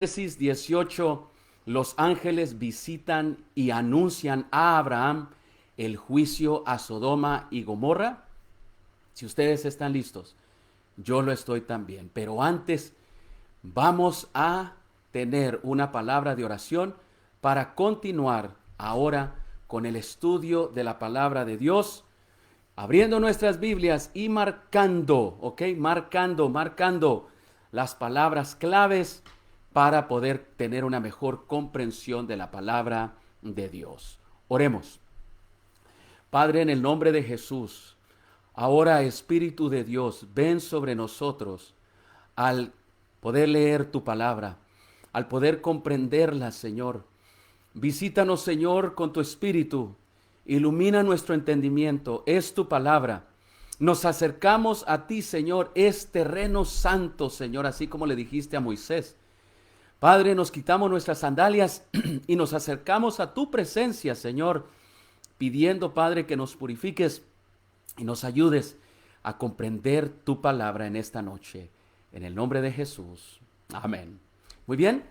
Génesis 18, los ángeles visitan y anuncian a Abraham el juicio a Sodoma y Gomorra. Si ustedes están listos, yo lo estoy también. Pero antes vamos a tener una palabra de oración para continuar ahora con el estudio de la palabra de Dios, abriendo nuestras Biblias y marcando, ¿ok? Marcando las palabras claves para poder tener una mejor comprensión de la palabra de Dios. Oremos. Padre, en el nombre de Jesús, ahora Espíritu de Dios, ven sobre nosotros al poder leer tu palabra, al poder comprenderla, Señor. Visítanos, Señor, con tu Espíritu. Ilumina nuestro entendimiento. Es tu palabra. Nos acercamos a ti, Señor. Es terreno santo, Señor, así como le dijiste a Moisés. Padre, nos quitamos nuestras sandalias y nos acercamos a tu presencia, Señor, pidiendo, Padre, que nos purifiques y nos ayudes a comprender tu palabra en esta noche. En el nombre de Jesús. Amén. Muy bien.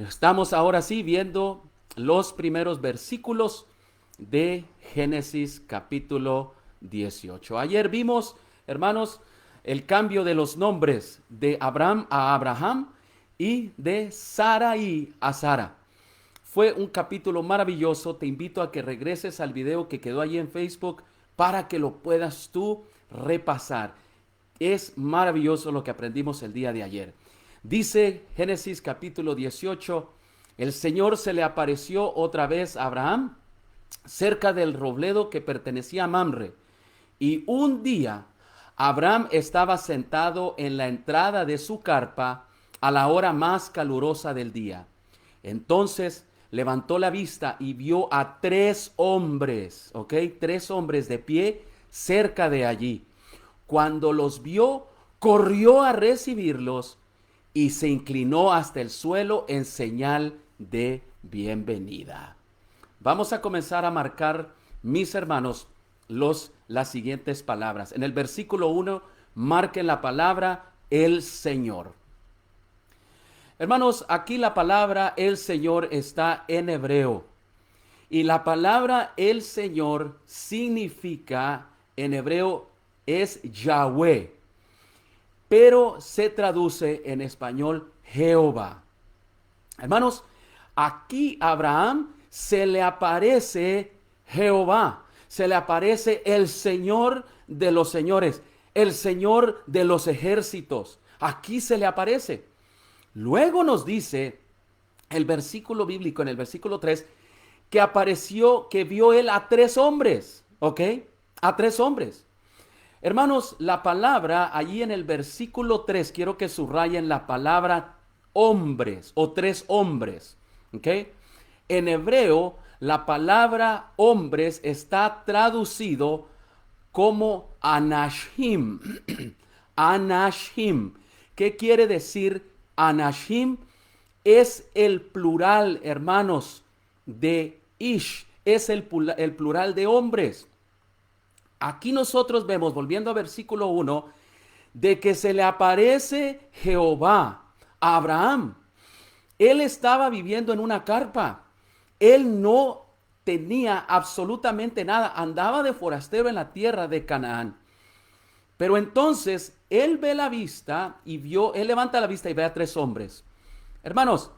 Estamos ahora sí viendo los primeros versículos de Génesis capítulo 18. Ayer vimos, hermanos, el cambio de los nombres de Abraham a Abraham y de Sarai a Sara. Fue un capítulo maravilloso. Te invito a que regreses al video que quedó allí en Facebook para que lo puedas tú repasar. Es maravilloso lo que aprendimos el día de ayer. Dice Génesis capítulo 18, el Señor se le apareció otra vez a Abraham cerca del robledo que pertenecía a Mamre. Y un día Abraham estaba sentado en la entrada de su carpa a la hora más calurosa del día. Entonces levantó la vista y vio a tres hombres, ¿ok? Tres hombres de pie cerca de allí. Cuando los vio, corrió a recibirlos y se inclinó hasta el suelo en señal de bienvenida. Vamos a comenzar a marcar, mis hermanos, las siguientes palabras. En el versículo 1, marquen la palabra el Señor. Hermanos, aquí la palabra el Señor está en hebreo. Y la palabra el Señor significa, en hebreo, es Yahweh. Pero se traduce en español Jehová. Hermanos, aquí a Abraham se le aparece Jehová. Se le aparece el Señor de los señores, el Señor de los ejércitos. Aquí se le aparece. Luego nos dice el versículo bíblico en el versículo 3 que apareció, que vio él a tres hombres, ¿ok? A tres hombres. Hermanos, la palabra allí en el versículo 3, quiero que subrayen la palabra hombres o tres hombres, ¿ok? En hebreo, la palabra hombres está traducido como anashim. Anashim. ¿Qué quiere decir anashim? Es el plural, hermanos, de ish. Es el plural de hombres. Aquí nosotros vemos, volviendo a versículo 1, de que se le aparece Jehová a Abraham. Él estaba viviendo en una carpa. Él no tenía absolutamente nada. Andaba de forastero en la tierra de Canaán. Pero entonces él ve la vista y vio, él levanta la vista y ve a tres hombres. Hermanos,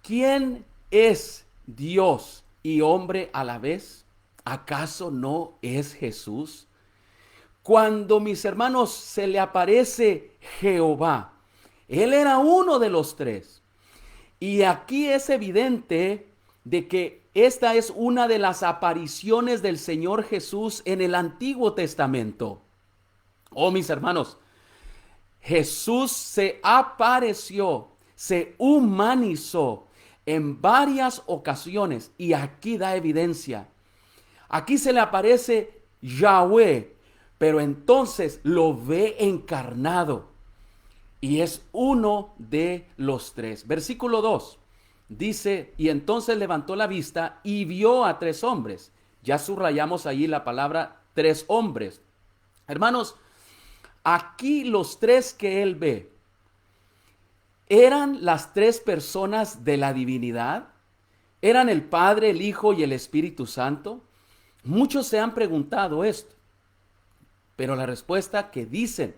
¿quién es Dios y hombre a la vez? ¿Acaso no es Jesús? Cuando, mis hermanos, se le aparece Jehová, él era uno de los tres. Y aquí es evidente de que esta es una de las apariciones del Señor Jesús en el Antiguo Testamento. Oh, mis hermanos, Jesús se apareció, se humanizó en varias ocasiones y aquí da evidencia. Aquí se le aparece Yahweh, pero entonces lo ve encarnado y es uno de los tres. Versículo 2 dice, y entonces levantó la vista y vio a tres hombres. Ya subrayamos ahí la palabra tres hombres. Hermanos, aquí los tres que él ve ¿Eran las tres personas de la divinidad? ¿Eran el Padre, el Hijo y el Espíritu Santo? Muchos se han preguntado esto, pero la respuesta que dicen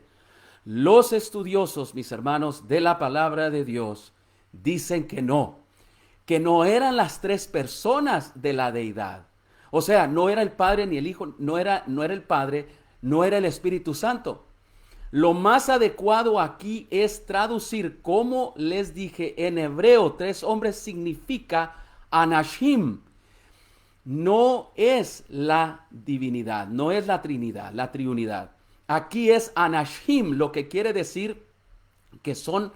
los estudiosos, mis hermanos, de la palabra de Dios, dicen que no eran las tres personas de la deidad. O sea, no era el Padre ni el Hijo, no era el Padre, no era el Espíritu Santo. Lo más adecuado aquí es traducir, como les dije, en hebreo, tres hombres significa Anashim. No es la divinidad, no es la Trinidad, la triunidad. Aquí es Anashim, lo que quiere decir que son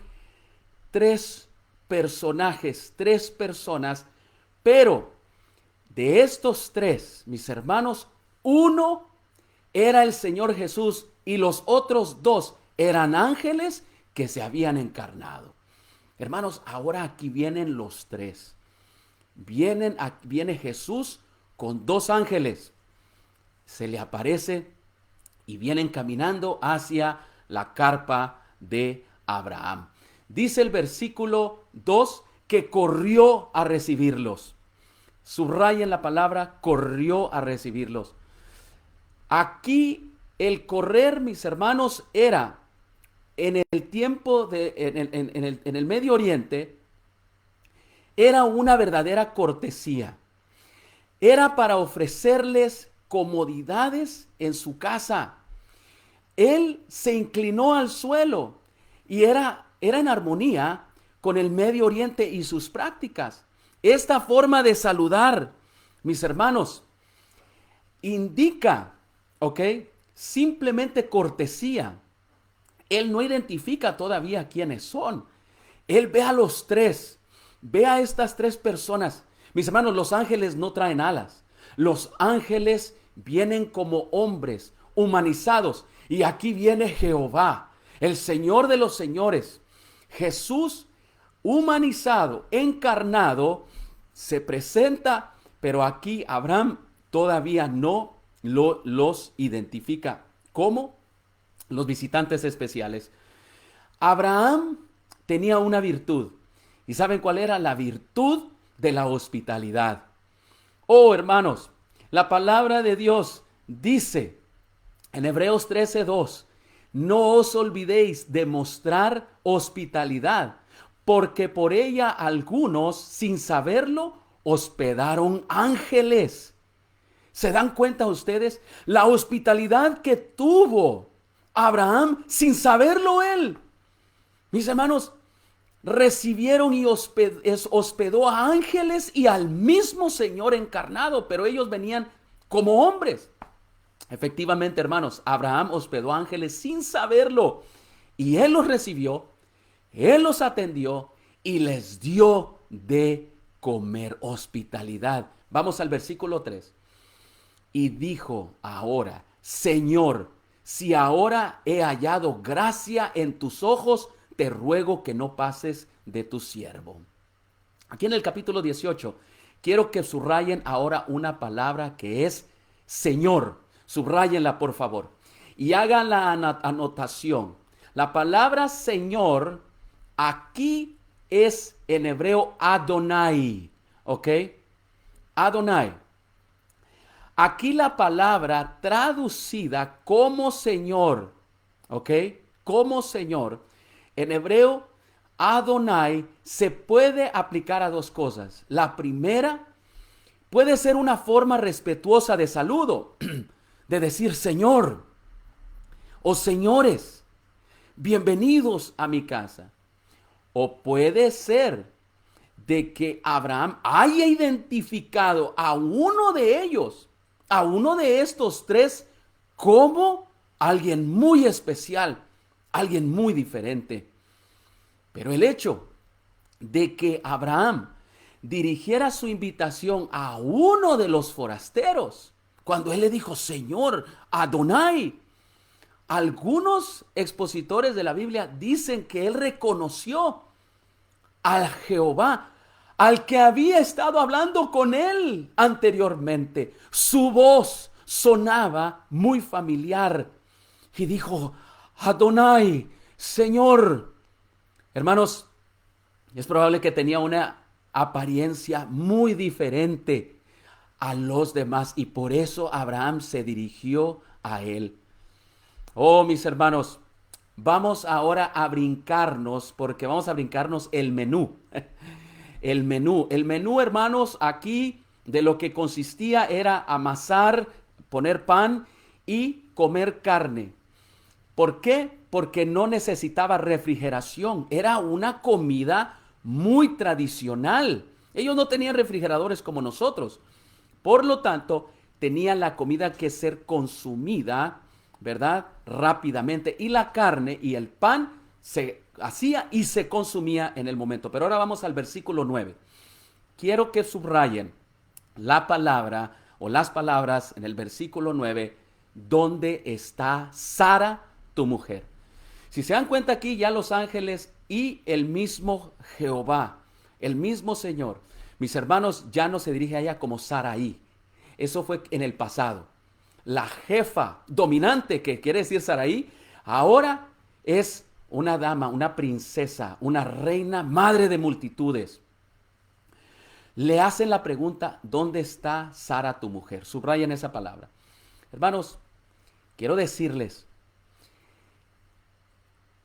tres personajes, tres personas, pero de estos tres, mis hermanos, uno era el Señor Jesús y los otros dos eran ángeles que se habían encarnado. Hermanos, ahora aquí vienen los tres. Viene Jesús con dos ángeles. Se le aparece y vienen caminando hacia la carpa de Abraham. Dice el versículo 2 que corrió a recibirlos. Subrayen la palabra corrió a recibirlos. Aquí el correr, mis hermanos, era en el tiempo en el Medio Oriente, era una verdadera cortesía. Era para ofrecerles comodidades en su casa. Él se inclinó al suelo y era en armonía con el Medio Oriente y sus prácticas. Esta forma de saludar, mis hermanos, indica, ¿ok? Simplemente cortesía. Él no identifica todavía quiénes son. Él ve a los tres, ve a estas tres personas. Mis hermanos, los ángeles no traen alas. Los ángeles vienen como hombres humanizados. Y aquí viene Jehová, el Señor de los señores. Jesús humanizado, encarnado, se presenta, pero aquí Abraham todavía no los identifica como los visitantes especiales. Abraham tenía una virtud. ¿Y saben cuál era? La virtud de la hospitalidad. Oh, hermanos, la palabra de Dios dice en Hebreos 13:2, no os olvidéis de mostrar hospitalidad, porque por ella algunos, sin saberlo, hospedaron ángeles. ¿Se dan cuenta ustedes? La hospitalidad que tuvo Abraham sin saberlo él. Mis hermanos, recibieron y hospedó a ángeles y al mismo Señor encarnado, pero ellos venían como hombres. Efectivamente, hermanos, Abraham hospedó ángeles sin saberlo y él los recibió, él los atendió y les dio de comer. Hospitalidad. Vamos al versículo 3. Y dijo ahora, Señor, si ahora he hallado gracia en tus ojos, te ruego que no pases de tu siervo. Aquí en el capítulo 18, quiero que subrayen ahora una palabra que es Señor. Subrayenla, por favor. Y hagan la anotación. La palabra Señor aquí es en hebreo Adonai. ¿Ok? Adonai. Aquí la palabra traducida como Señor. ¿Ok? Como Señor. En hebreo, Adonai se puede aplicar a dos cosas. La primera puede ser una forma respetuosa de saludo, de decir Señor o señores, bienvenidos a mi casa. O puede ser de que Abraham haya identificado a uno de ellos, a uno de estos tres, como alguien muy especial, alguien muy diferente. Pero el hecho de que Abraham dirigiera su invitación a uno de los forasteros, cuando él le dijo, Señor, Adonai, algunos expositores de la Biblia dicen que él reconoció al Jehová, al que había estado hablando con él anteriormente. Su voz sonaba muy familiar y dijo, Adonai, Señor. Hermanos, Es probable que tenía una apariencia muy diferente a los demás y por eso Abraham se dirigió a él. Oh, mis hermanos, vamos ahora a brincarnos, porque vamos a brincarnos el menú. El menú, hermanos, aquí de lo que consistía era amasar, poner pan y comer carne. ¿Por qué? Porque no necesitaba refrigeración. Era una comida muy tradicional. Ellos no tenían refrigeradores como nosotros. Por lo tanto, tenían la comida que ser consumida, ¿verdad? Rápidamente. Y la carne y el pan se hacía y se consumía en el momento. Pero ahora vamos al versículo 9. Quiero que subrayen la palabra o las palabras en el versículo 9, ¿dónde está Sara, tu mujer? Si se dan cuenta aquí, ya los ángeles y el mismo Jehová, el mismo Señor, mis hermanos, ya no se dirige a ella como Saraí. Eso fue en el pasado. La jefa dominante, que quiere decir Saraí, ahora es una dama, una princesa, una reina, madre de multitudes. Le hacen la pregunta, ¿dónde está Sara, tu mujer? Subrayen esa palabra. Hermanos, quiero decirles,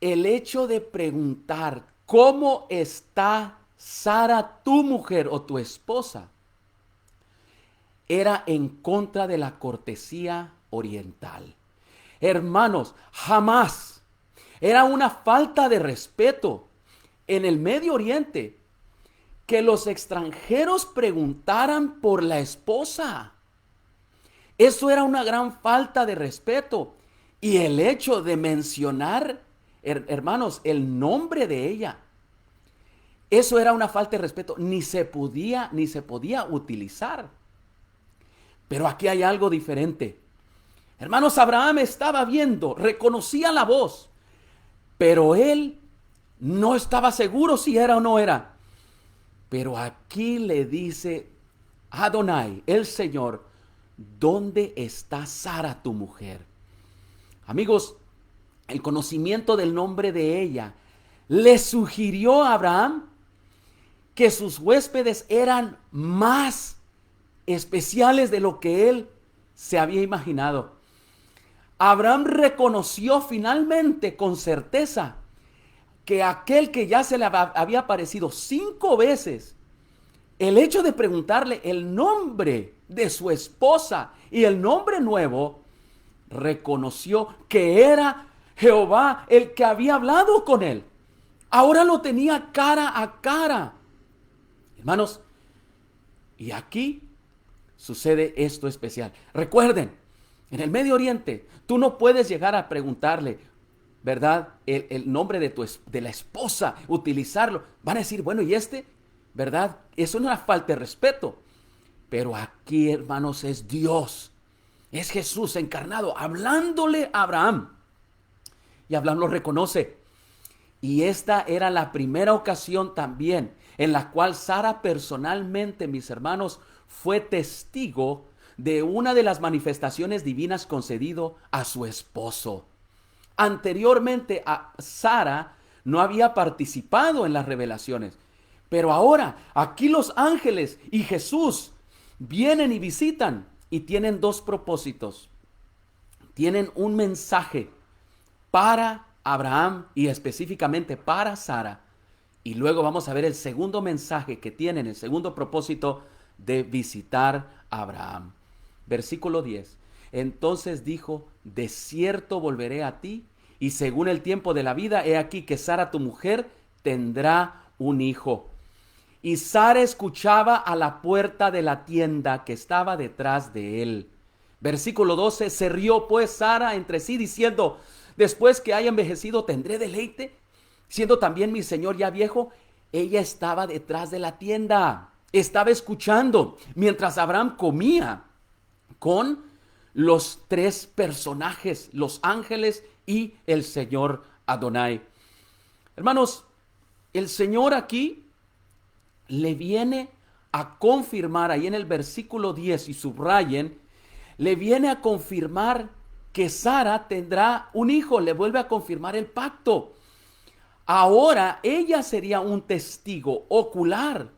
el hecho de preguntar cómo está Sara, tu mujer o tu esposa, era en contra de la cortesía oriental. Hermanos, jamás. Era una falta de respeto en el Medio Oriente que los extranjeros preguntaran por la esposa. Eso era una gran falta de respeto. Y el hecho de mencionar, hermanos, el nombre de ella, eso era una falta de respeto. Ni se podía utilizar. Pero aquí hay algo diferente. Hermanos, Abraham estaba viendo, reconocía la voz, pero él no estaba seguro si era o no era. Pero aquí le dice Adonai, el Señor, ¿dónde está Sara, tu mujer? Amigos, el conocimiento del nombre de ella le sugirió a Abraham que sus huéspedes eran más especiales de lo que él se había imaginado. Abraham reconoció finalmente con certeza que aquel que ya se le había aparecido 5 veces, el hecho de preguntarle el nombre de su esposa y el nombre nuevo, reconoció que era Jehová el que había hablado con él. Ahora lo tenía cara a cara. Hermanos, y aquí sucede esto especial. Recuerden, en el Medio Oriente, tú no puedes llegar a preguntarle, ¿verdad? El nombre de la esposa, utilizarlo. Van a decir, bueno, ¿y este? ¿Verdad? Eso no es una falta de respeto. Pero aquí, hermanos, es Dios. Es Jesús encarnado, hablándole a Abraham. Y Abraham lo reconoce. Y esta era la primera ocasión también en la cual Sara personalmente, mis hermanos, fue testigo de una de las manifestaciones divinas concedido a su esposo. Anteriormente a Sara no había participado en las revelaciones, pero ahora aquí los ángeles y Jesús vienen y visitan y tienen 2 propósitos. Tienen un mensaje para Abraham y específicamente para Sara. Y luego vamos a ver el segundo mensaje que tienen, el segundo propósito de visitar a Abraham. Versículo 10. Entonces dijo, de cierto volveré a ti, y según el tiempo de la vida, he aquí que Sara tu mujer tendrá un hijo. Y Sara escuchaba a la puerta de la tienda que estaba detrás de él. Versículo 12. Se rió pues Sara entre sí diciendo, después que haya envejecido tendré deleite, siendo también mi señor ya viejo. Ella estaba detrás de la tienda, estaba escuchando mientras Abraham comía con los 3 personajes, los ángeles y el Señor Adonai. Hermanos, el Señor aquí le viene a confirmar, ahí en el versículo 10, y subrayen, le viene a confirmar que Sara tendrá un hijo, le vuelve a confirmar el pacto. Ahora ella sería un testigo ocular.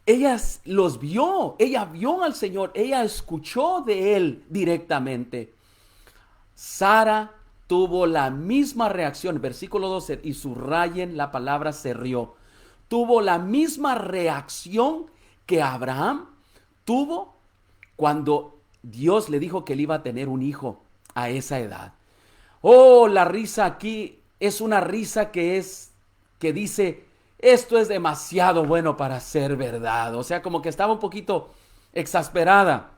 Ella los vio, ella vio al Señor, ella escuchó de él directamente. Sara tuvo la misma reacción, versículo 12, y subrayen la palabra se rió. Tuvo la misma reacción que Abraham tuvo cuando Dios le dijo que él iba a tener un hijo a esa edad. Oh, la risa aquí es una risa que dice, esto es demasiado bueno para ser verdad. O sea, como que estaba un poquito exasperada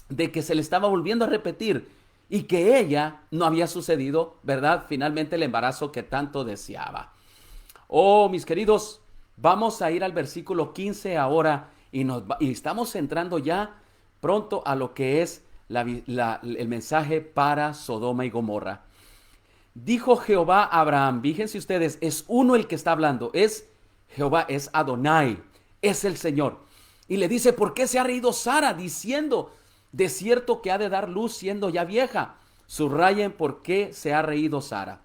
de que se le estaba volviendo a repetir y que ella no había sucedido, ¿verdad? Finalmente el embarazo que tanto deseaba. Oh, mis queridos, vamos a ir al versículo 15 ahora y estamos entrando ya pronto a lo que es el mensaje para Sodoma y Gomorra. Dijo Jehová a Abraham, fíjense ustedes, es uno el que está hablando, es Jehová, es Adonai, es el Señor. Y le dice, ¿por qué se ha reído Sara diciendo, de cierto que ha de dar luz siendo ya vieja? Subrayen por qué se ha reído Sara.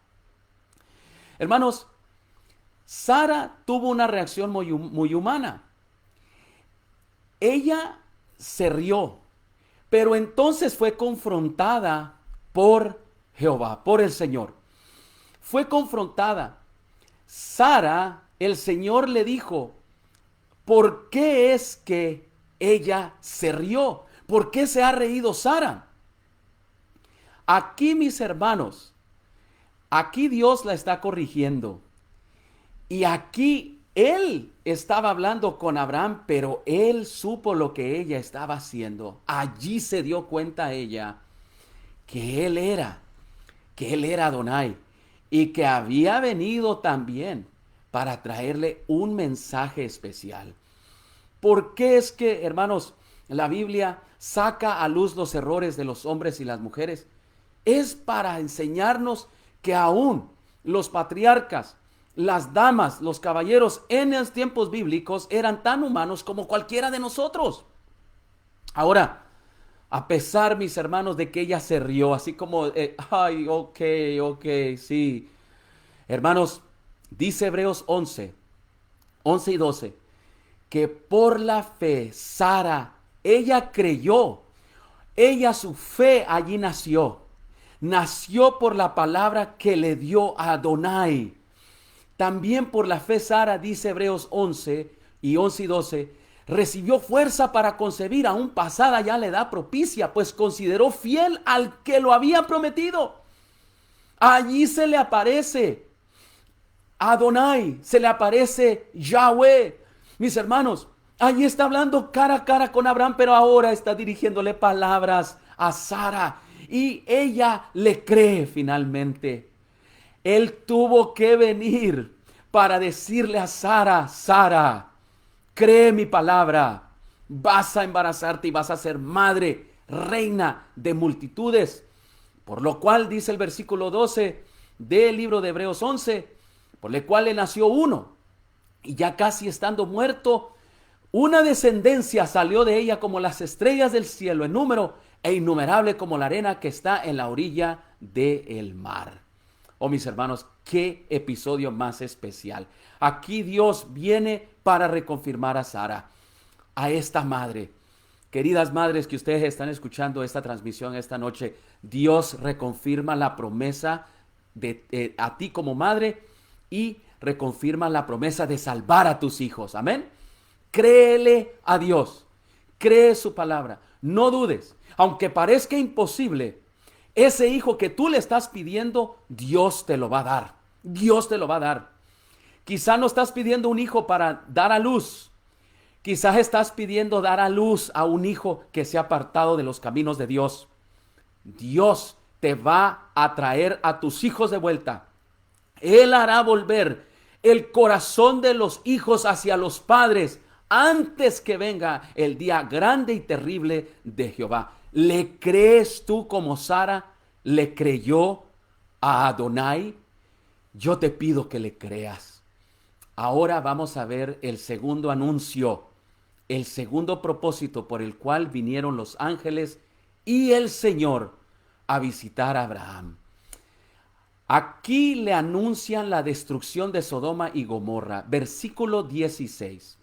Hermanos, Sara tuvo una reacción muy humana. Ella se rió, pero entonces fue confrontada por Jehová, por el Señor. Fue confrontada. Sara, el Señor le dijo, ¿por qué es que ella se rió? ¿Por qué se ha reído Sara? Aquí, mis hermanos, aquí Dios la está corrigiendo. Y aquí él estaba hablando con Abraham, pero él supo lo que ella estaba haciendo. Allí se dio cuenta ella que él era Adonai y que había venido también para traerle un mensaje especial. ¿Por qué es que, hermanos, la Biblia saca a luz los errores de los hombres y las mujeres? Es para enseñarnos que aún los patriarcas, las damas, los caballeros en los tiempos bíblicos eran tan humanos como cualquiera de nosotros. Ahora, a pesar, mis hermanos, de que ella se rió, así como, ay, ok, sí. Hermanos, dice Hebreos 11 y 12, que por la fe, Sara, ella creyó, ella su fe allí nació por la palabra que le dio a Adonai. También por la fe Sara, dice Hebreos 11 y 12, recibió fuerza para concebir, aún pasada ya la edad propicia, pues consideró fiel al que lo había prometido. Allí se le aparece Adonai, se le aparece Yahweh. Mis hermanos, allí está hablando cara a cara con Abraham, pero ahora está dirigiéndole palabras a Sara y ella le cree finalmente. Él tuvo que venir para decirle a Sara, Sara, cree mi palabra, vas a embarazarte y vas a ser madre, reina de multitudes. Por lo cual dice el versículo 12 del libro de Hebreos 11, por lo cual le nació uno, y ya casi estando muerto, una descendencia salió de ella como las estrellas del cielo en número, e innumerable como la arena que está en la orilla del mar. Oh, mis hermanos, qué episodio más especial. Aquí Dios viene para reconfirmar a Sara, a esta madre. Queridas madres que ustedes están escuchando esta transmisión esta noche, Dios reconfirma la promesa a ti como madre y reconfirma la promesa de salvar a tus hijos. Amén. Créele a Dios. Cree su palabra. No dudes. Aunque parezca imposible, ese hijo que tú le estás pidiendo, Dios te lo va a dar. Dios te lo va a dar. Quizá no estás pidiendo un hijo para dar a luz. Quizás estás pidiendo dar a luz a un hijo que se ha apartado de los caminos de Dios. Dios te va a traer a tus hijos de vuelta. Él hará volver el corazón de los hijos hacia los padres antes que venga el día grande y terrible de Jehová. ¿Le crees tú como Sara le creyó a Adonai? Yo te pido que le creas. Ahora vamos a ver el segundo anuncio, el segundo propósito por el cual vinieron los ángeles y el Señor a visitar a Abraham. Aquí le anuncian la destrucción de Sodoma y Gomorra. Versículo 16.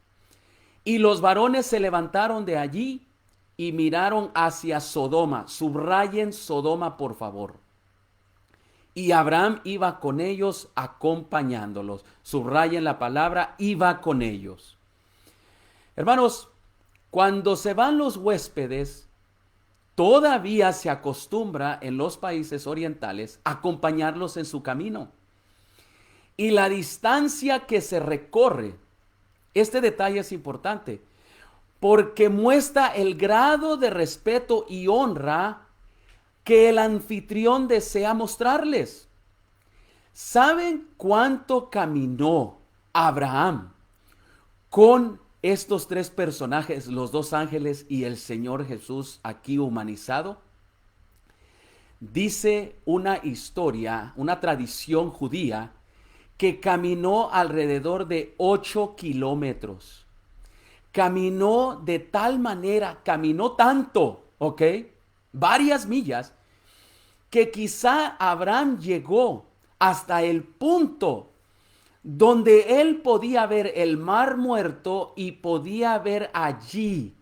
Y los varones se levantaron de allí y miraron hacia Sodoma. Subrayen Sodoma, por favor. Y Abraham iba con ellos acompañándolos. Subrayen la palabra, iba con ellos. Hermanos, cuando se van los huéspedes, todavía se acostumbra en los países orientales acompañarlos en su camino. Y la distancia que se recorre, este detalle es importante, porque muestra el grado de respeto y honra que el anfitrión desea mostrarles. ¿Saben cuánto caminó Abraham con estos tres personajes, los dos ángeles y el Señor Jesús aquí humanizado? Dice una historia, una tradición judía, que caminó alrededor de 8 kilómetros. Caminó de tal manera, caminó tanto, ¿ok? Varias millas, que quizá Abraham llegó hasta el punto donde él podía ver el mar muerto y podía ver allí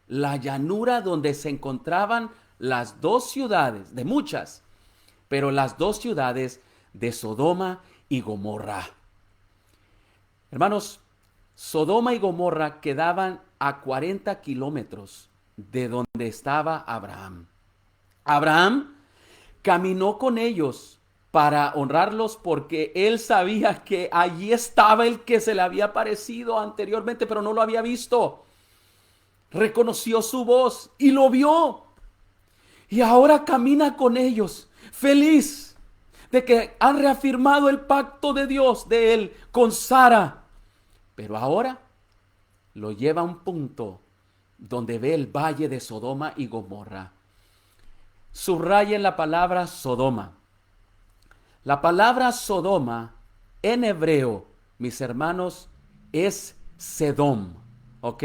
la llanura donde se encontraban las dos ciudades, de muchas, pero las dos ciudades de Sodoma y Gomorra. Hermanos, Sodoma y Gomorra quedaban a 40 kilómetros de donde estaba Abraham. Abraham caminó con ellos para honrarlos porque él sabía que allí estaba el que se le había aparecido anteriormente, pero no lo había visto. Reconoció su voz y lo vio. Y ahora camina con ellos, feliz de que han reafirmado el pacto de Dios de él con Sara. Pero ahora lo lleva a un punto donde ve el valle de Sodoma y Gomorra. Subrayen la palabra Sodoma. La palabra Sodoma en hebreo, mis hermanos, es Sedom, ¿ok?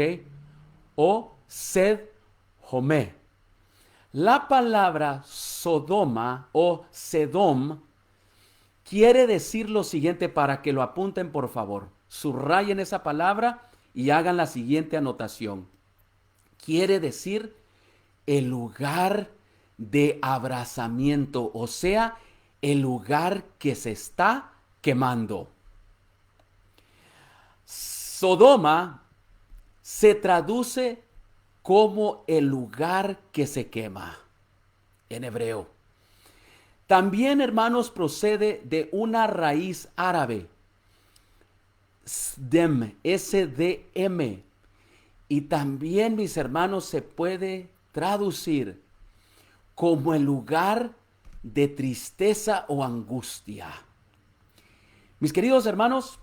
O Sed-Homé. La palabra Sodoma o Sedom quiere decir lo siguiente para que lo apunten, por favor. Subrayen esa palabra y hagan la siguiente anotación. Quiere decir el lugar de abrazamiento, o sea, el lugar que se está quemando. Sodoma se traduce como el lugar que se quema en hebreo. También, hermanos, procede de una raíz árabe, sdem, S-D-M. Y también, mis hermanos, se puede traducir como el lugar de tristeza o angustia. Mis queridos hermanos,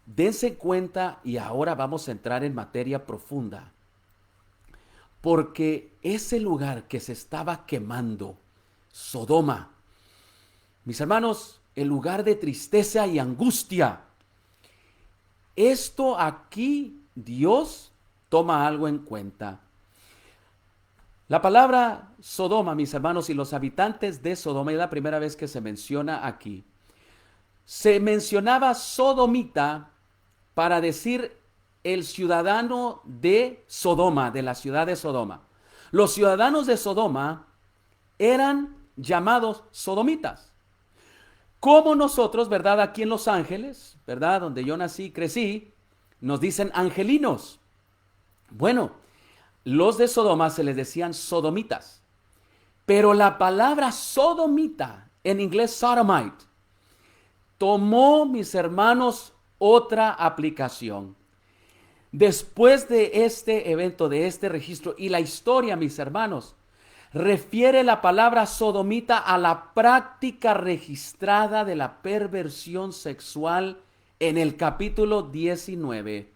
dense cuenta, y ahora vamos a entrar en materia profunda, porque ese lugar que se estaba quemando, Sodoma, mis hermanos, el lugar de tristeza y angustia, esto aquí Dios toma algo en cuenta. La palabra Sodoma, mis hermanos, y los habitantes de Sodoma, es la primera vez que se menciona aquí. Se mencionaba sodomita para decir el ciudadano de Sodoma, de la ciudad de Sodoma. Los ciudadanos de Sodoma eran llamados sodomitas. Como nosotros, ¿verdad? Aquí en Los Ángeles, ¿verdad? Donde yo nací y crecí, nos dicen angelinos. Bueno, los de Sodoma se les decían sodomitas. Pero la palabra sodomita, en inglés sodomite, tomó, mis hermanos, otra aplicación. Después de este evento, de este registro y la historia, mis hermanos, refiere la palabra sodomita a la práctica registrada de la perversión sexual en el capítulo 19,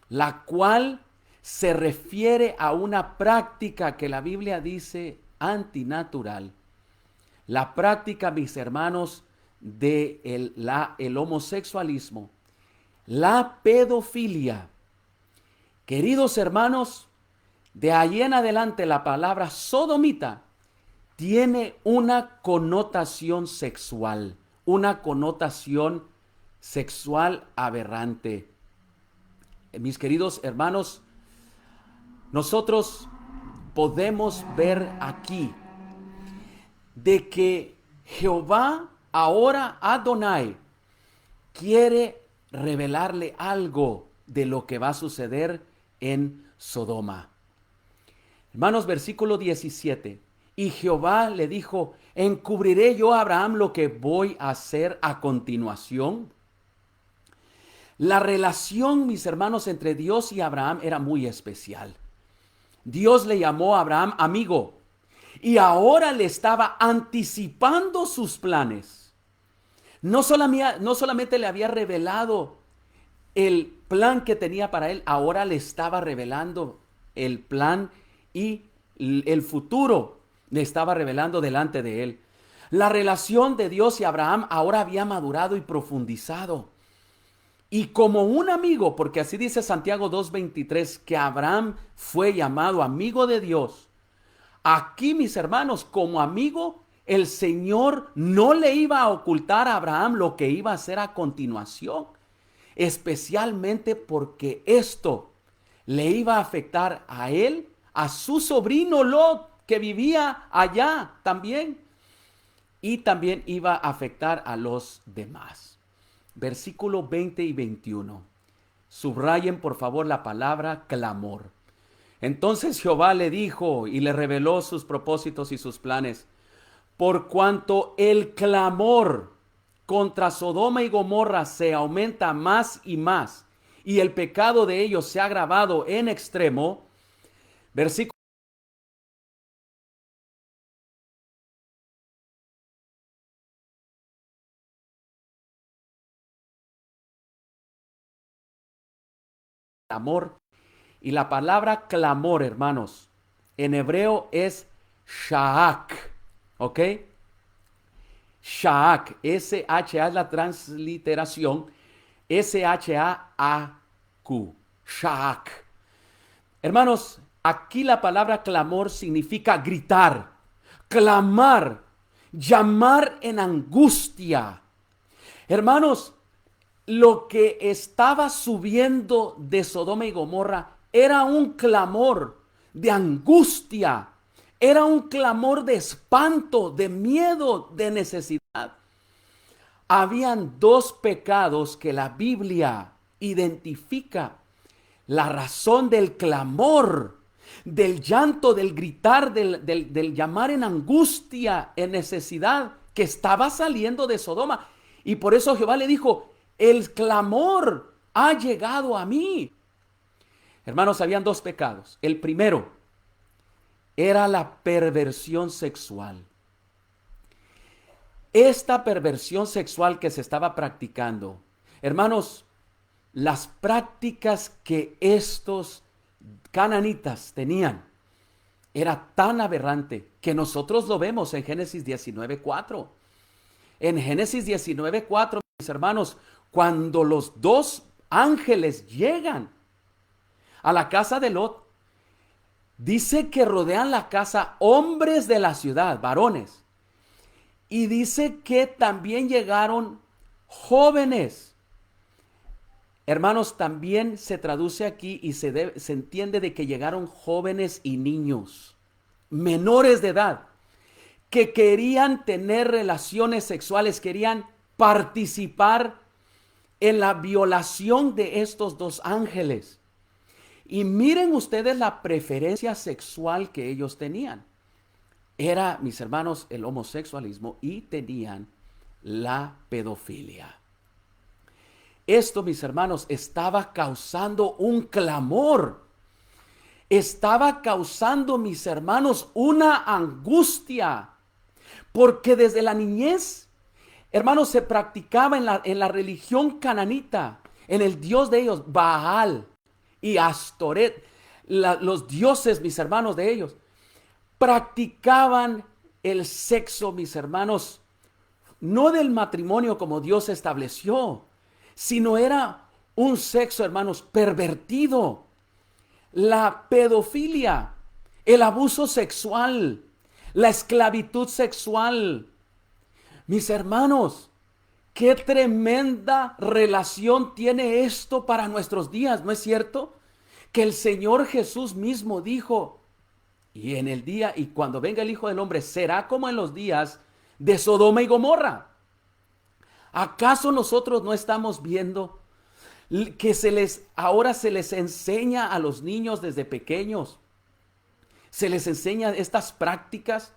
la cual se refiere a una práctica que la Biblia dice antinatural. La práctica, mis hermanos, de el homosexualismo, la pedofilia. Queridos hermanos, de ahí en adelante la palabra sodomita tiene una connotación sexual, una connotación sexual aberrante. Mis queridos hermanos, nosotros podemos ver aquí de que Jehová ahora Adonai quiere revelarle algo de lo que va a suceder en Sodoma. Hermanos, versículo 17. Y Jehová le dijo, ¿encubriré yo a Abraham lo que voy a hacer a continuación? La relación, mis hermanos, entre Dios y Abraham era muy especial. Dios le llamó a Abraham amigo y ahora le estaba anticipando sus planes. No solamente le había revelado el plan que tenía para él, ahora le estaba revelando el plan y el futuro le estaba revelando delante de él. La relación de Dios y Abraham ahora había madurado y profundizado. Y como un amigo, porque así dice Santiago 2:23, que Abraham fue llamado amigo de Dios. Aquí, mis hermanos, como amigo, el Señor no le iba a ocultar a Abraham lo que iba a hacer a continuación, especialmente porque esto le iba a afectar a él, a su sobrino Lot, que vivía allá también, y también iba a afectar a los demás. Versículo 20 y 21. Subrayen por favor la palabra clamor. Entonces Jehová le dijo y le reveló sus propósitos y sus planes. Por cuanto el clamor contra Sodoma y Gomorra se aumenta más y más, y el pecado de ellos se ha agravado en extremo. Versículo clamor. Y la palabra clamor, hermanos, en hebreo es sha'ak, ¿ok? Sha'ak, S-H-A es la transliteración, S-H-A-A-Q, Sha'ak. Hermanos, aquí la palabra clamor significa gritar, clamar, llamar en angustia. Hermanos, lo que estaba subiendo de Sodoma y Gomorra era un clamor de angustia, era un clamor de espanto, de miedo, de necesidad. Habían dos pecados que la Biblia identifica. La razón del clamor, del llanto, del gritar, del llamar en angustia, en necesidad, que estaba saliendo de Sodoma. Y por eso Jehová le dijo, el clamor ha llegado a mí. Hermanos, habían dos pecados. El primero era la perversión sexual. Esta perversión sexual que se estaba practicando, hermanos, las prácticas que estos cananitas tenían era tan aberrante que nosotros lo vemos en Génesis 19:4. En Génesis 19:4, mis hermanos, cuando los dos ángeles llegan a la casa de Lot, dice que rodean la casa hombres de la ciudad, varones. Y dice que también llegaron jóvenes. Hermanos, también se traduce aquí y se entiende de que llegaron jóvenes y niños, menores de edad, que querían tener relaciones sexuales, querían participar en la violación de estos dos ángeles. Y miren ustedes la preferencia sexual que ellos tenían. Era, mis hermanos, el homosexualismo y tenían la pedofilia. Esto, mis hermanos, estaba causando un clamor. Estaba causando, mis hermanos, una angustia. Porque desde la niñez, hermanos, se practicaba en la religión cananita, en el dios de ellos, Baal y Astoret, los dioses, mis hermanos, de ellos. Practicaban el sexo, mis hermanos, no del matrimonio como Dios estableció, sino era un sexo, hermanos, pervertido. La pedofilia, el abuso sexual, la esclavitud sexual. Mis hermanos, qué tremenda relación tiene esto para nuestros días, ¿no es cierto? Que el Señor Jesús mismo dijo, y en el día y cuando venga el Hijo del Hombre será como en los días de Sodoma y Gomorra. ¿Acaso nosotros no estamos viendo que ahora se les enseña a los niños desde pequeños? Se les enseña estas prácticas.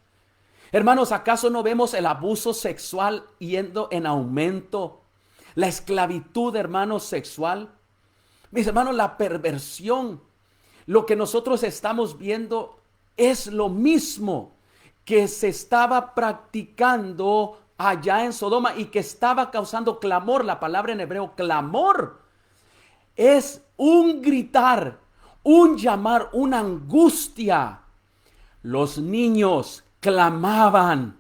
Hermanos, ¿acaso no vemos el abuso sexual yendo en aumento? La esclavitud, hermanos, sexual. Mis hermanos, la perversión. Lo que nosotros estamos viendo es lo mismo que se estaba practicando allá en Sodoma y que estaba causando clamor. La palabra en hebreo, clamor, es un gritar, un llamar, una angustia. Los niños clamaban,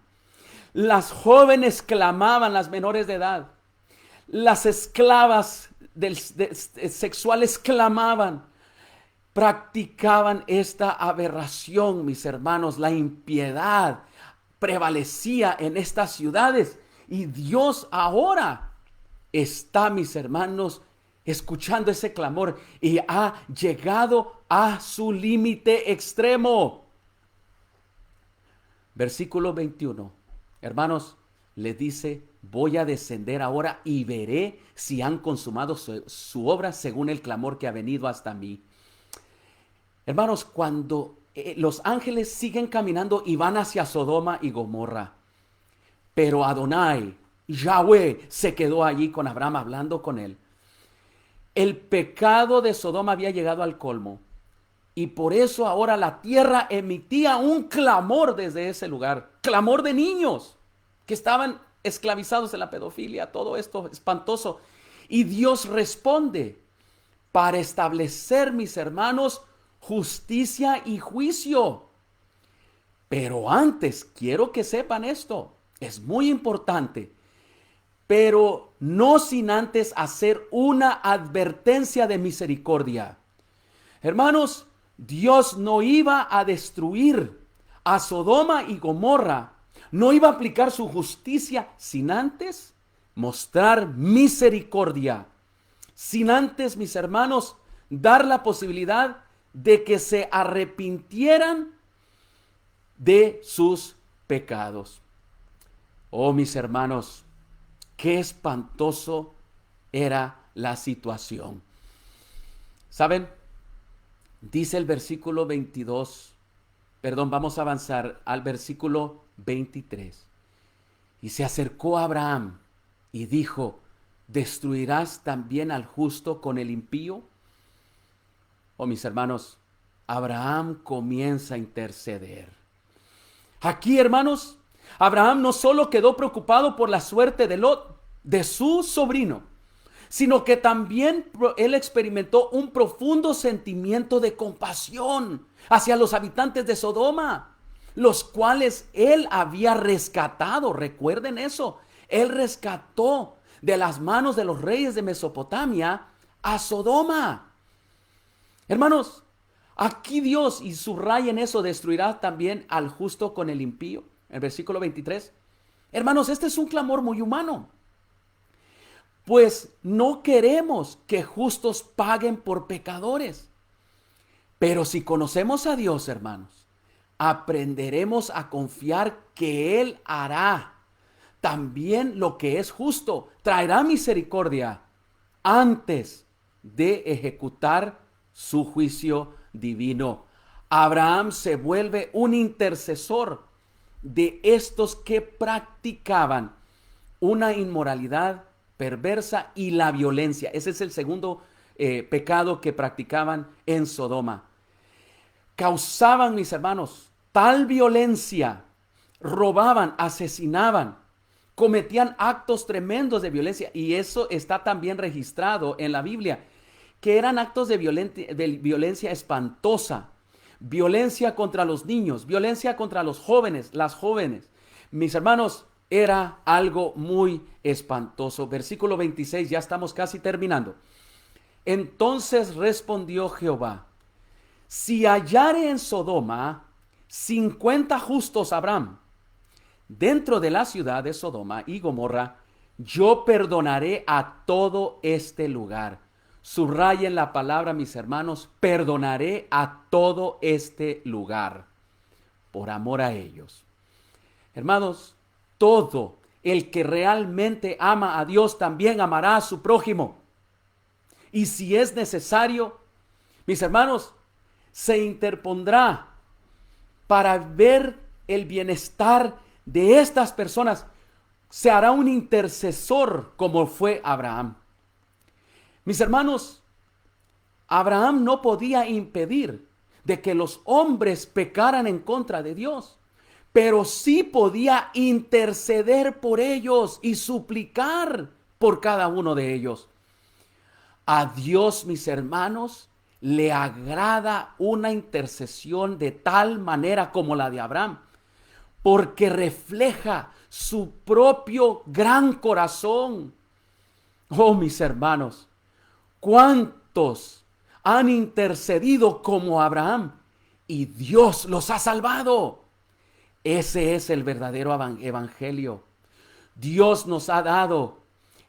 las jóvenes clamaban, las menores de edad, las esclavas sexuales clamaban, practicaban esta aberración, mis hermanos. La impiedad prevalecía en estas ciudades y Dios ahora está, mis hermanos, escuchando ese clamor y ha llegado a su límite extremo. Versículo 21. Hermanos, le dice, voy a descender ahora y veré si han consumado su obra según el clamor que ha venido hasta mí. Hermanos, cuando los ángeles siguen caminando y van hacia Sodoma y Gomorra, pero Adonai, Yahweh, se quedó allí con Abraham hablando con él. El pecado de Sodoma había llegado al colmo y por eso ahora la tierra emitía un clamor desde ese lugar, clamor de niños que estaban esclavizados en la pedofilia, todo esto espantoso. Y Dios responde para establecer, mis hermanos, justicia y juicio. Pero antes, quiero que sepan esto, es muy importante, pero no sin antes hacer una advertencia de misericordia. Hermanos, Dios no iba a destruir a Sodoma y Gomorra, no iba a aplicar su justicia sin antes mostrar misericordia, sin antes, mis hermanos, dar la posibilidad de que se arrepintieran de sus pecados. Oh, mis hermanos, qué espantoso era la situación. ¿Saben? Dice el versículo 22, vamos a avanzar al versículo 23. Y se acercó a Abraham y dijo, ¿destruirás también al justo con el impío? Oh, mis hermanos, Abraham comienza a interceder. Aquí, hermanos, Abraham no solo quedó preocupado por la suerte de Lot, de su sobrino, sino que también él experimentó un profundo sentimiento de compasión hacia los habitantes de Sodoma, los cuales él había rescatado. Recuerden eso, él rescató de las manos de los reyes de Mesopotamia a Sodoma. Hermanos, aquí Dios, y subrayen eso, destruirá también al justo con el impío. El versículo 23. Hermanos, este es un clamor muy humano. Pues no queremos que justos paguen por pecadores. Pero si conocemos a Dios, hermanos, aprenderemos a confiar que Él hará también lo que es justo. Traerá misericordia antes de ejecutar su juicio divino. Abraham se vuelve un intercesor de estos que practicaban una inmoralidad perversa y la violencia. Ese es el segundo pecado que practicaban en Sodoma. Causaban, mis hermanos, tal violencia, robaban, asesinaban, cometían actos tremendos de violencia, y eso está también registrado en la Biblia, que eran actos de violencia espantosa, violencia contra los niños, violencia contra los jóvenes, las jóvenes. Mis hermanos, era algo muy espantoso. Versículo 26, ya estamos casi terminando. Entonces respondió Jehová, si hallare en Sodoma 50 justos habrán dentro de la ciudad de Sodoma y Gomorra, yo perdonaré a todo este lugar. Subrayen la palabra, mis hermanos, perdonaré a todo este lugar por amor a ellos. Hermanos, todo el que realmente ama a Dios también amará a su prójimo. Y si es necesario, mis hermanos, se interpondrá para ver el bienestar de estas personas. Se hará un intercesor como fue Abraham. Mis hermanos, Abraham no podía impedir de que los hombres pecaran en contra de Dios, pero sí podía interceder por ellos y suplicar por cada uno de ellos. A Dios, mis hermanos, le agrada una intercesión de tal manera como la de Abraham, porque refleja su propio gran corazón. Oh, mis hermanos, ¿cuántos han intercedido como Abraham y Dios los ha salvado? Ese es el verdadero evangelio. Dios nos ha dado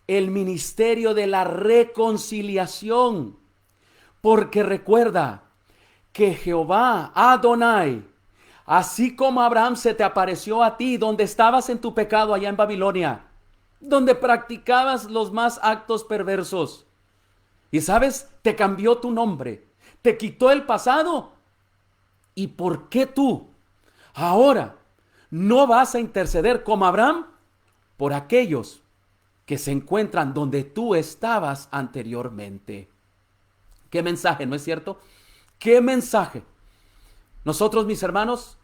el ministerio de la reconciliación, porque recuerda que Jehová Adonai, así como Abraham se te apareció a ti donde estabas en tu pecado allá en Babilonia, donde practicabas los más actos perversos, y sabes, te cambió tu nombre, te quitó el pasado. ¿Y por qué tú ahora no vas a interceder como Abraham por aquellos que se encuentran donde tú estabas anteriormente? ¿Qué mensaje, no es cierto? ¿Qué mensaje? Nosotros, mis hermanos,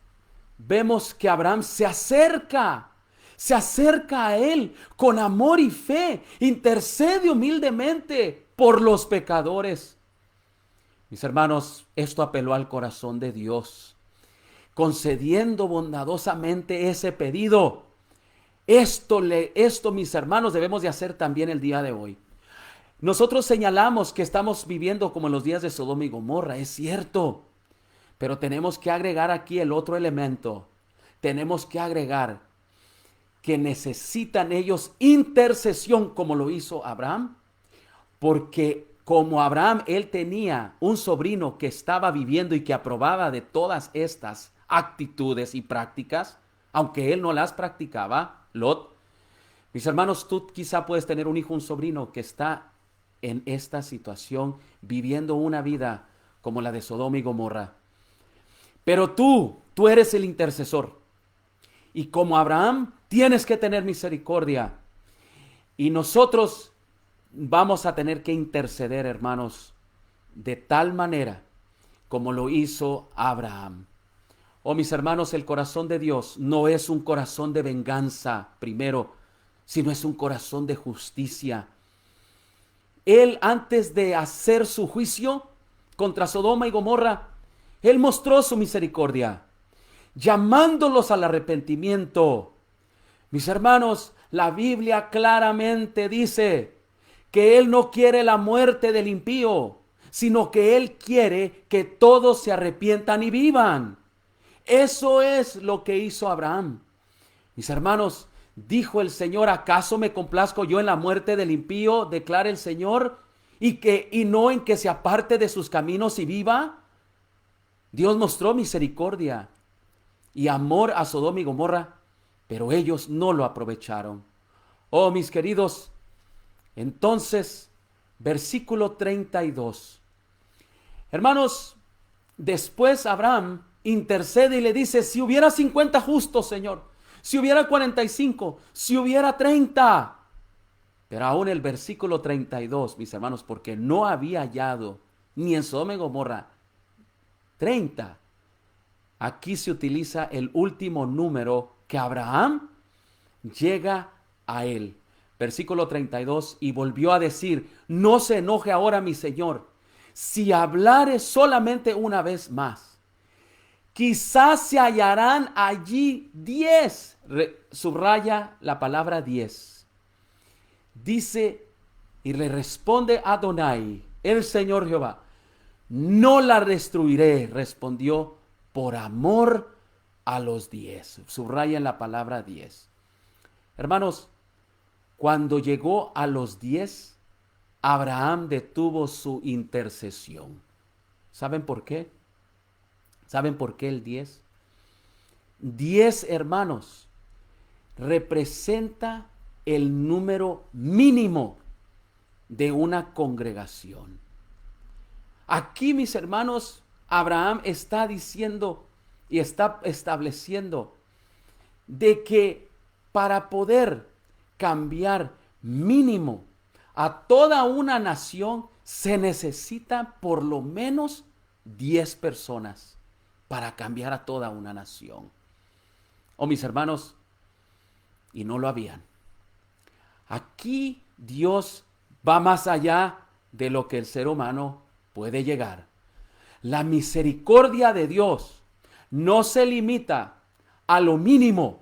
vemos que Abraham se acerca a él con amor y fe, intercede humildemente por los pecadores. Mis hermanos, esto apeló al corazón de Dios, concediendo bondadosamente ese pedido. Esto, mis hermanos, debemos de hacer también el día de hoy. Nosotros señalamos que estamos viviendo como en los días de Sodoma y Gomorra, es cierto, pero tenemos que agregar aquí el otro elemento. Tenemos que agregar que necesitan ellos intercesión como lo hizo Abraham, porque como Abraham, él tenía un sobrino que estaba viviendo y que aprobaba de todas estas actitudes y prácticas, aunque él no las practicaba, Lot. Mis hermanos, tú quizá puedes tener un hijo, un sobrino que está en esta situación, viviendo una vida como la de Sodoma y Gomorra. Pero tú eres el intercesor. Y como Abraham, tienes que tener misericordia. Y nosotros vamos a tener que interceder, hermanos, de tal manera como lo hizo Abraham. Oh, mis hermanos, el corazón de Dios no es un corazón de venganza primero, sino es un corazón de justicia. Él, antes de hacer su juicio contra Sodoma y Gomorra, él mostró su misericordia, llamándolos al arrepentimiento. Mis hermanos, la Biblia claramente dice que Él no quiere la muerte del impío, sino que Él quiere que todos se arrepientan y vivan. Eso es lo que hizo Abraham. Mis hermanos, dijo el Señor, ¿acaso me complazco yo en la muerte del impío? Declara el Señor, y no en que se aparte de sus caminos y viva. Dios mostró misericordia y amor a Sodoma y Gomorra, pero ellos no lo aprovecharon. Oh, mis queridos, entonces, versículo 32. Hermanos, después Abraham intercede y le dice, si hubiera 50 justos, Señor, si hubiera 45, si hubiera 30. Pero aún el versículo 32, mis hermanos, porque no había hallado ni en Sodoma y Gomorra 30. Aquí se utiliza el último número que Abraham llega a él. Versículo 32, y volvió a decir, no se enoje ahora mi Señor, si hablare solamente una vez más. Quizás se hallarán allí 10. Subraya la palabra 10. Dice, y le responde Adonai, el Señor Jehová, no la destruiré, respondió, por amor a los 10. Subrayen la palabra 10. Hermanos, cuando llegó a los 10, Abraham detuvo su intercesión. ¿Saben por qué? ¿Saben por qué el 10? 10, hermanos, representa el número mínimo de una congregación. Aquí, mis hermanos, Abraham está diciendo y está estableciendo de que para poder cambiar mínimo a toda una nación se necesita por lo menos 10 personas para cambiar a toda una nación. Oh, mis hermanos, y no lo habían. Aquí Dios va más allá de lo que el ser humano puede llegar. La misericordia de Dios no se limita a lo mínimo.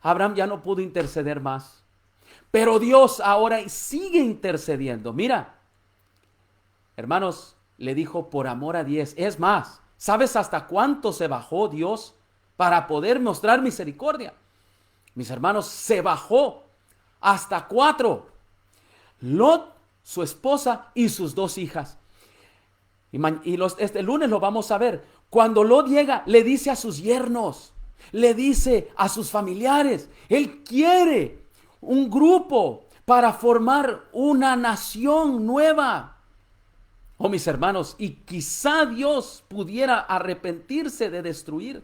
Abraham ya no pudo interceder más, pero Dios ahora sigue intercediendo. Mira, hermanos, le dijo por amor a 10. Es más, ¿sabes hasta cuánto se bajó Dios para poder mostrar misericordia? Mis hermanos, se bajó hasta 4. Lot, su esposa y sus 2 hijas. Este lunes lo vamos a ver. Cuando Lot llega, le dice a sus yernos, le dice a sus familiares, él quiere un grupo para formar una nación nueva. Oh, mis hermanos, y quizá Dios pudiera arrepentirse de destruir,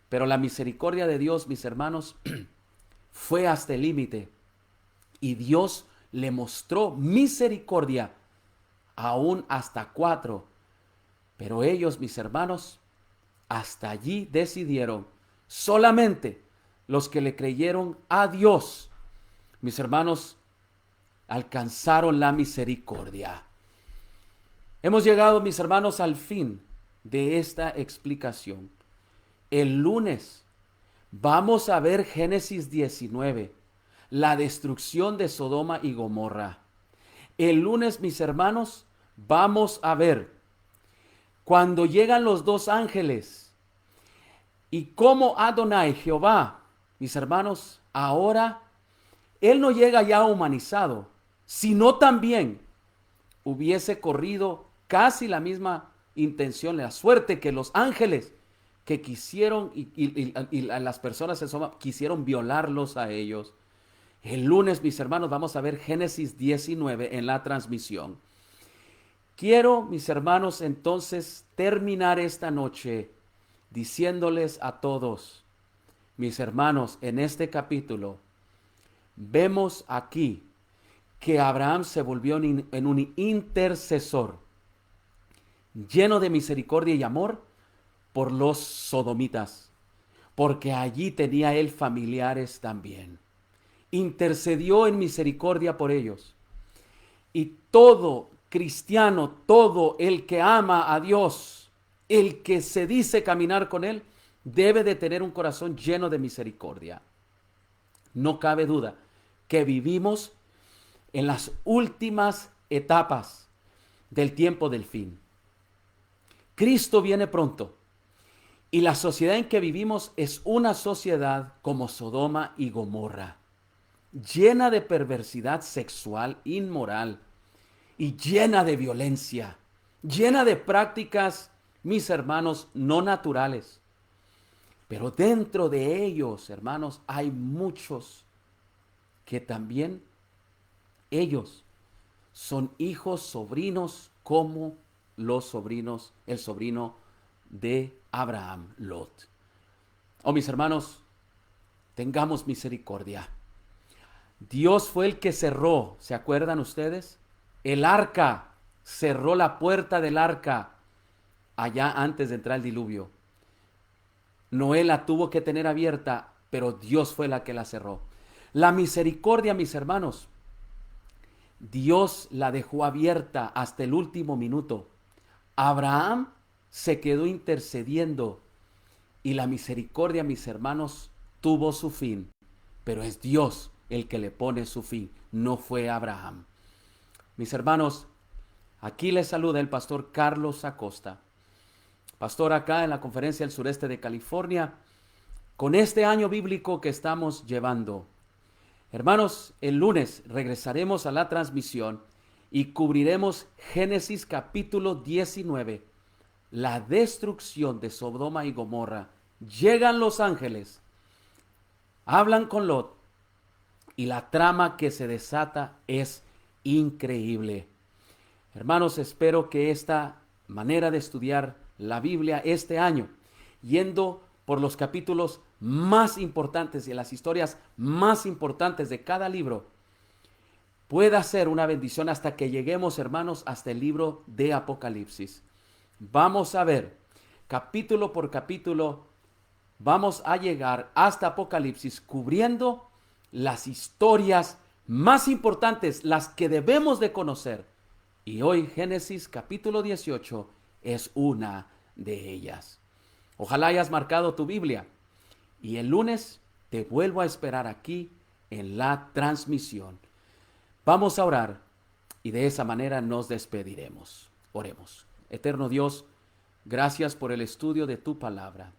pero la misericordia de Dios, mis hermanos, fue hasta el límite. Y Dios le mostró misericordia aún hasta 4. Pero ellos, mis hermanos, hasta allí decidieron. Solamente los que le creyeron a Dios, mis hermanos, alcanzaron la misericordia. Hemos llegado, mis hermanos, al fin de esta explicación. El lunes vamos a ver Génesis 19, la destrucción de Sodoma y Gomorra. El lunes, mis hermanos, vamos a ver cuando llegan los 2 ángeles y cómo Adonai, Jehová, mis hermanos, ahora él no llega ya humanizado, sino también hubiese corrido casi la misma intención, la suerte que los ángeles que quisieron y las personas en Sodoma quisieron violarlos a ellos. El lunes, mis hermanos, vamos a ver Génesis 19 en la transmisión. Quiero, mis hermanos, entonces terminar esta noche diciéndoles a todos, mis hermanos, en este capítulo, vemos aquí que Abraham se volvió en un intercesor lleno de misericordia y amor por los sodomitas, porque allí tenía él familiares también. Intercedió en misericordia por ellos. Y todo cristiano, todo el que ama a Dios, el que se dice caminar con él, debe de tener un corazón lleno de misericordia. No cabe duda que vivimos en las últimas etapas del tiempo del fin. Cristo viene pronto y la sociedad en que vivimos es una sociedad como Sodoma y Gomorra, llena de perversidad sexual, inmoral y llena de violencia, llena de prácticas, mis hermanos, no naturales. Pero dentro de ellos, hermanos, hay muchos que también ellos son hijos, sobrinos, como los sobrinos, el sobrino de Abraham, Lot. Oh, mis hermanos, tengamos misericordia. Dios fue el que cerró, ¿se acuerdan ustedes? El arca, cerró la puerta del arca allá antes de entrar el diluvio. Noé la tuvo que tener abierta, pero Dios fue la que la cerró. La misericordia, mis hermanos, Dios la dejó abierta hasta el último minuto. Abraham se quedó intercediendo y la misericordia, mis hermanos, tuvo su fin, pero es Dios el que le pone su fin, no fue Abraham. Mis hermanos, aquí les saluda el pastor Carlos Acosta, pastor acá en la Conferencia del Sureste de California, con este año bíblico que estamos llevando. Hermanos, el lunes regresaremos a la transmisión y cubriremos Génesis capítulo 19, la destrucción de Sodoma y Gomorra. Llegan los ángeles, hablan con Lot y la trama que se desata es increíble. Hermanos, espero que esta manera de estudiar la Biblia este año, yendo por los capítulos más importantes y las historias más importantes de cada libro, pueda ser una bendición hasta que lleguemos, hermanos, hasta el libro de Apocalipsis. Vamos a ver, capítulo por capítulo, vamos a llegar hasta Apocalipsis cubriendo las historias más importantes, las que debemos de conocer. Y hoy Génesis capítulo 18 es una de ellas. Ojalá hayas marcado tu Biblia y el lunes te vuelvo a esperar aquí en la transmisión. Vamos a orar y de esa manera nos despediremos. Oremos. Eterno Dios, gracias por el estudio de tu palabra.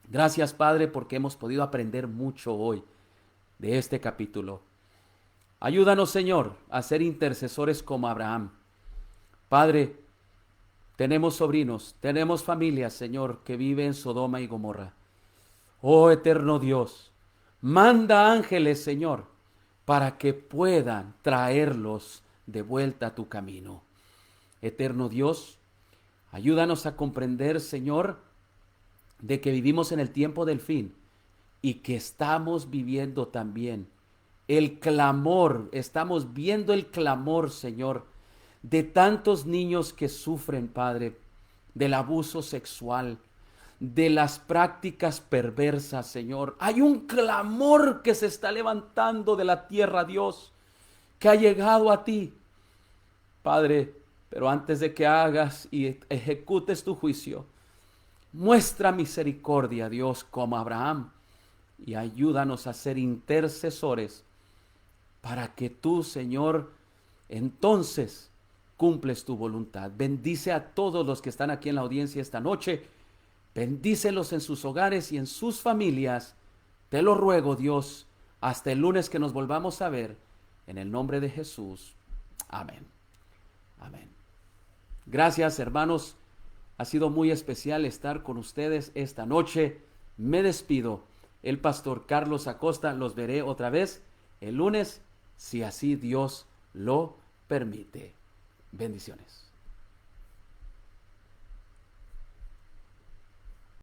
Gracias, Padre, porque hemos podido aprender mucho hoy de este capítulo. Ayúdanos, Señor, a ser intercesores como Abraham. Padre, tenemos sobrinos, tenemos familias, Señor, que viven en Sodoma y Gomorra. Oh, eterno Dios, manda ángeles, Señor, para que puedan traerlos de vuelta a tu camino. Eterno Dios, ayúdanos a comprender, Señor, de que vivimos en el tiempo del fin y que estamos viviendo también el clamor, estamos viendo el clamor, Señor, de tantos niños que sufren, Padre, del abuso sexual, de las prácticas perversas, Señor. Hay un clamor que se está levantando de la tierra, Dios, que ha llegado a ti, Padre, pero antes de que hagas y ejecutes tu juicio, muestra misericordia, Dios, como Abraham, y ayúdanos a ser intercesores para que tú, Señor, entonces cumples tu voluntad. Bendice a todos los que están aquí en la audiencia esta noche. Bendícelos en sus hogares y en sus familias. Te lo ruego, Dios, hasta el lunes que nos volvamos a ver. En el nombre de Jesús. Amén. Amén. Gracias, hermanos. Ha sido muy especial estar con ustedes esta noche. Me despido. El pastor Carlos Acosta. Los veré otra vez el lunes, si así Dios lo permite. Bendiciones.